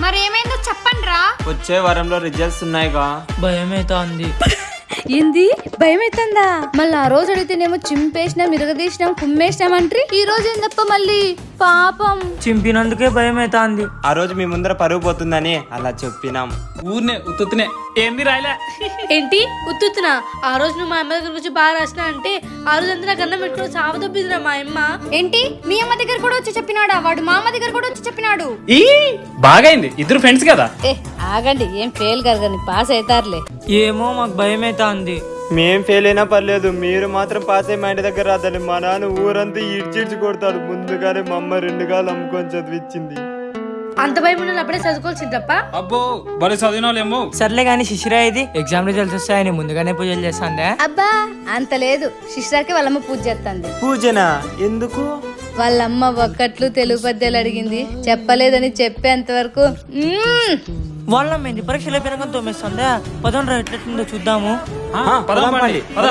మరేమైందో చెప్పండి రా. వచ్చే వారంలో రిజల్ట్స్ ఉన్నాయిగా. భయమైతాంది. ఏంది భయమైతుందా? మళ్ళీ ఆ రోజు అడిగితేనేమో చింపేసినాం, మిరగదీసినాం, కుమ్మేసినాం అంట్రి. ఈ రోజు ఏం తప్ప మళ్ళీ పాపం చింపినందుకే భయమైతాంది. ఆ రోజు మీ ముందర పరుగు పోతుందని అలా చెప్పినాం. ఊరినే ఉత్తునే ఏంది రాయలే. ఏంటి ఉత్తుతున్నా? ఆ రోజు నువ్వు మా అమ్మ దగ్గర వచ్చి బాగా రాసినా అంటే ఆ రోజు అంతా నాకు అన్నం పెట్టుకుని చావ దొబ్బిదిరా మా అమ్మ. ఏంటి మీ అమ్మ దగ్గర కూడా వచ్చి చెప్పినాడా? వాడు మా అమ్మ దగ్గర కూడా వచ్చి చెప్పినాడు. ఈ బాగైంది, ఇద్దరు ఫ్రెండ్స్ కదా. ఆగండి, ఏం ఫెయిల్ కాదు కానీ పాస్ అవుతారులే. ఏమో మాకు భయమైతాంది. మేం ఫెయిల్ అయినా పర్లేదు, మీరు మాత్రం పాస్ అయ్యి మా ఇంటి దగ్గర రాదండి. మా నాన్న ఊరంతా ఇడ్చిడ్చి కొడతాడు. ముందుగానే మా అమ్మ 2 కాళ్ళు అమ్ముకొని చదివిచ్చింది. అంత భయం ఉన్న అప్పుడే చదువుకోవాల్సింది తప్ప. అబ్బో బలి చదివినాలేమో. సర్లే గాని శిశిరా, ఇది ఎగ్జామ్ రిజల్ట్స్ వస్తాయని ముందుగానే పూజలు చేస్తాందా? అబ్బా అంత లేదు, సిస్టర్కి వాళ్ళమ్మ పూజ చేస్తుంది. పూజనా? ఎందుకు? వాళ్ళమ్మ ఒక్కట్లు తెలుగు పద్యాలు అడిగింది, చెప్పలేదని చెప్పేంత వరకు వాళ్ళ పరీక్షలు అయిపోయినాక తోమేస్తుందా? పదండ్రా ఎట్లెట్లుందో చూద్దాము. పదం పండి, పద.